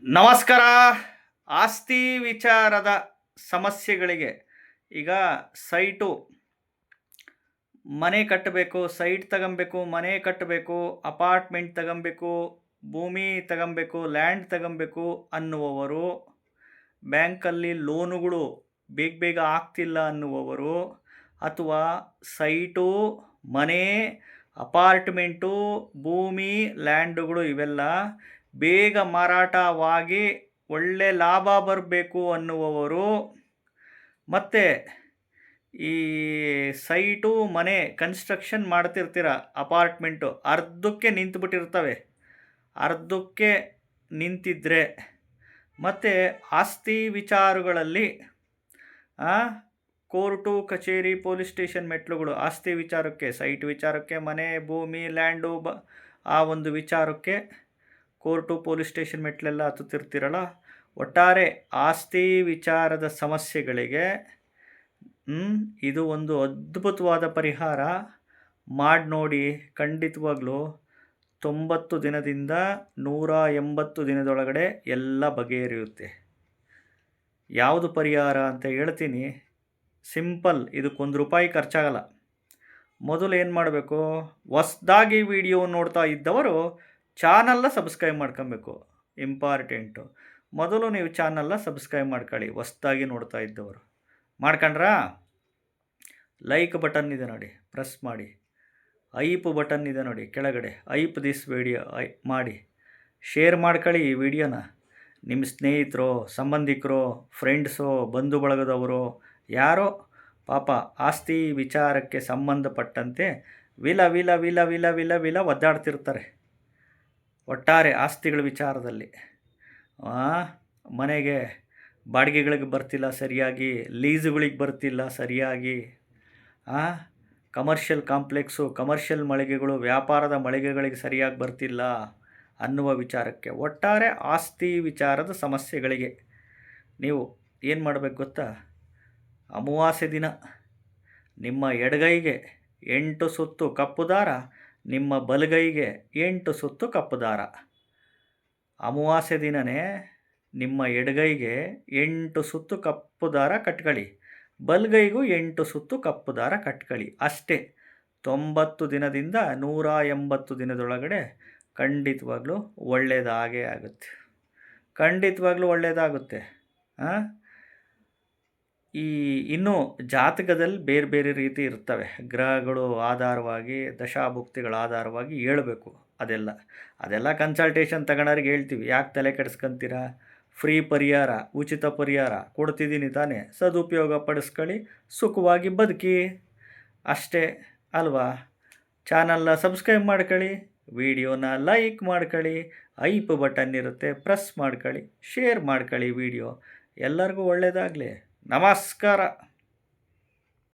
ನಮಸ್ಕಾರ. ಆಸ್ತಿ ವಿಚಾರದ ಸಮಸ್ಯೆಗಳಿಗೆ ಈಗ ಸೈಟು ಮನೆ ಕಟ್ಟಬೇಕು, ಸೈಟ್ ತಗೊಬೇಕು, ಮನೆ ಕಟ್ಟಬೇಕು, ಅಪಾರ್ಟ್ಮೆಂಟ್ ತಗೊಬೇಕು, ಭೂಮಿ ತಗೊಬೇಕು, ಲ್ಯಾಂಡ್ ತಗೊಬೇಕು ಅನ್ನುವವರು, ಬ್ಯಾಂಕಲ್ಲಿ ಲೋನುಗಳು ಬೇಗ ಬೇಗ ಆಗ್ತಿಲ್ಲ ಅನ್ನುವವರು, ಅಥವಾ ಸೈಟು, ಮನೆ, ಅಪಾರ್ಟ್ಮೆಂಟು, ಭೂಮಿ, ಲ್ಯಾಂಡುಗಳು ಇವೆಲ್ಲ ಬೇಗ ಮಾರಾಟವಾಗಿ ಒಳ್ಳೆ ಲಾಭ ಬರಬೇಕು ಅನ್ನುವವರು, ಮತ್ತು ಈ ಸೈಟು ಮನೆ ಕನ್ಸ್ಟ್ರಕ್ಷನ್ ಮಾಡ್ತಿರ್ತೀರ, ಅಪಾರ್ಟ್ಮೆಂಟು ಅರ್ಧಕ್ಕೆ ನಿಂತುಬಿಟ್ಟಿರ್ತವೆ, ಅರ್ಧಕ್ಕೆ ನಿಂತಿದ್ದರೆ, ಮತ್ತು ಆಸ್ತಿ ವಿಚಾರಗಳಲ್ಲಿ ಕೋರ್ಟು ಕಚೇರಿ ಪೊಲೀಸ್ ಸ್ಟೇಷನ್ ಮೆಟ್ಲುಗಳು ಆಸ್ತಿ ವಿಚಾರಕ್ಕೆ, ಸೈಟ್ ವಿಚಾರಕ್ಕೆ, ಮನೆ ಭೂಮಿ ಲ್ಯಾಂಡು ಆ ಒಂದು ವಿಚಾರಕ್ಕೆ ಕೋರ್ಟು ಪೊಲೀಸ್ ಸ್ಟೇಷನ್ ಮೆಟ್ಲೆಲ್ಲ ಹತ್ತುತ್ತಿರ್ತೀರಲ್ಲ, ಒಟ್ಟಾರೆ ಆಸ್ತಿ ವಿಚಾರದ ಸಮಸ್ಯೆಗಳಿಗೆ ಇದು ಒಂದು ಅದ್ಭುತವಾದ ಪರಿಹಾರ. ಮಾಡಿ ನೋಡಿ, ಖಂಡಿತವಾಗ್ಲೂ 90 ದಿನದಿಂದ 180 ದಿನದೊಳಗಡೆ ಎಲ್ಲ ಬಗೆಹರಿಯುತ್ತೆ. ಯಾವುದು ಪರಿಹಾರ ಅಂತ ಹೇಳ್ತೀನಿ. ಸಿಂಪಲ್, ಇದಕ್ಕೊಂದು ರೂಪಾಯಿ ಖರ್ಚಾಗಲ್ಲ. ಮೊದಲು ಏನು ಮಾಡಬೇಕು, ಹೊಸ್ದಾಗಿ ವಿಡಿಯೋ ನೋಡ್ತಾ ಇದ್ದವರು ಚಾನಲ್ನ ಸಬ್ಸ್ಕ್ರೈಬ್ ಮಾಡ್ಕೊಬೇಕು. ಇಂಪಾರ್ಟೆಂಟು, ಮೊದಲು ನೀವು ಚಾನಲ್ನ ಸಬ್ಸ್ಕ್ರೈಬ್ ಮಾಡ್ಕೊಳ್ಳಿ. ಹೊಸ್ದಾಗಿ ನೋಡ್ತಾ ಇದ್ದವರು ಮಾಡ್ಕೊಂಡ್ರಾ? ಲೈಕ್ ಬಟನ್ ಇದೆ ನೋಡಿ, ಪ್ರೆಸ್ ಮಾಡಿ. ಐಪ್ ಬಟನ್ ಇದೆ ನೋಡಿ ಕೆಳಗಡೆ, ಐಪ್ ದಿಸ್ ವಿಡಿಯೋ ಮಾಡಿ. ಶೇರ್ ಮಾಡ್ಕೊಳ್ಳಿ ಈ ವಿಡಿಯೋನ. ನಿಮ್ಮ ಸ್ನೇಹಿತರು, ಸಂಬಂಧಿಕರು, ಫ್ರೆಂಡ್ಸು, ಬಂಧು ಬಳಗದವರು ಯಾರೋ ಪಾಪ ಆಸ್ತಿ ವಿಚಾರಕ್ಕೆ ಸಂಬಂಧಪಟ್ಟಂತೆ ವಿಲ ವಿಲ ವಿಲ ವಿಲ ವಿಲ ವಿಲ ಒದ್ದಾಡ್ತಿರ್ತಾರೆ. ಒಟ್ಟಾರೆ ಆಸ್ತಿಗಳ ವಿಚಾರದಲ್ಲಿ ಮನೆಗೆ ಬಾಡಿಗೆಗಳಿಗೆ ಬರ್ತಿಲ್ಲ ಸರಿಯಾಗಿ, ಲೀಸುಗಳಿಗೆ ಬರ್ತಿಲ್ಲ ಸರಿಯಾಗಿ, ಕಮರ್ಷಿಯಲ್ ಕಾಂಪ್ಲೆಕ್ಸು, ಕಮರ್ಷಿಯಲ್ ಮಳಿಗೆಗಳು, ವ್ಯಾಪಾರದ ಮಳಿಗೆಗಳಿಗೆ ಸರಿಯಾಗಿ ಬರ್ತಿಲ್ಲ ಅನ್ನುವ ವಿಚಾರಕ್ಕೆ, ಒಟ್ಟಾರೆ ಆಸ್ತಿ ವಿಚಾರದ ಸಮಸ್ಯೆಗಳಿಗೆ ನೀವು ಏನು ಮಾಡಬೇಕು ಗೊತ್ತಾ? ಅಮಾವಾಸ್ಯೆ ದಿನ ನಿಮ್ಮ ಎಡಗೈಗೆ 8 ಸುತ್ತು ಕಪ್ಪು ದಾರ, ನಿಮ್ಮ ಬಲಗೈಗೆ 8 ಸುತ್ತು ಕಪ್ಪು ದಾರ. ಅಮಾವಾಸ್ಯೆ ದಿನವೇ ನಿಮ್ಮ ಎಡಗೈಗೆ 8 ಸುತ್ತು ಕಪ್ಪು ದಾರ ಕಟ್ಕೊಳ್ಳಿ, ಬಲಗೈಗೂ 8 ಸುತ್ತು ಕಪ್ಪು ದಾರ ಕಟ್ಕೊಳ್ಳಿ. ಅಷ್ಟೇ. 90 ದಿನದಿಂದ 180 ದಿನದೊಳಗಡೆ ಖಂಡಿತವಾಗ್ಲೂ ಒಳ್ಳೆಯದಾಗೇ ಆಗುತ್ತೆ. ಖಂಡಿತವಾಗ್ಲೂ ಒಳ್ಳೆಯದಾಗುತ್ತೆ. ಇನ್ನೂ ಜಾತಕದಲ್ಲಿ ಬೇರೆ ಬೇರೆ ರೀತಿ ಇರ್ತವೆ. ಗ್ರಹಗಳು ಆಧಾರವಾಗಿ, ದಶಾಭುಕ್ತಿಗಳ ಆಧಾರವಾಗಿ ಹೇಳಬೇಕು. ಅದೆಲ್ಲ ಕನ್ಸಲ್ಟೇಷನ್ ತಗೊಳೋರಿಗೆ ಹೇಳ್ತೀವಿ. ಯಾಕೆ ತಲೆ ಕೆಡಿಸ್ಕೊಂತೀರಾ? ಫ್ರೀ ಪರಿಹಾರ, ಉಚಿತ ಪರಿಹಾರ ಕೊಡ್ತಿದ್ದೀನಿ ತಾನೇ, ಸದುಪಯೋಗ ಪಡಿಸ್ಕೊಳ್ಳಿ, ಸುಖವಾಗಿ ಬದುಕಿ. ಅಷ್ಟೇ ಅಲ್ವಾ? ಚಾನಲ್ನ ಸಬ್ಸ್ಕ್ರೈಬ್ ಮಾಡ್ಕೊಳ್ಳಿ, ವಿಡಿಯೋನ ಲೈಕ್ ಮಾಡ್ಕೊಳ್ಳಿ, ಐಪ್ ಬಟನ್ ಇರುತ್ತೆ, ಪ್ರೆಸ್ ಮಾಡ್ಕೊಳ್ಳಿ, ಶೇರ್ ಮಾಡ್ಕೊಳ್ಳಿ ವಿಡಿಯೋ. ಎಲ್ಲರಿಗೂ ಒಳ್ಳೆಯದಾಗಲಿ. ನಮಸ್ಕಾರ.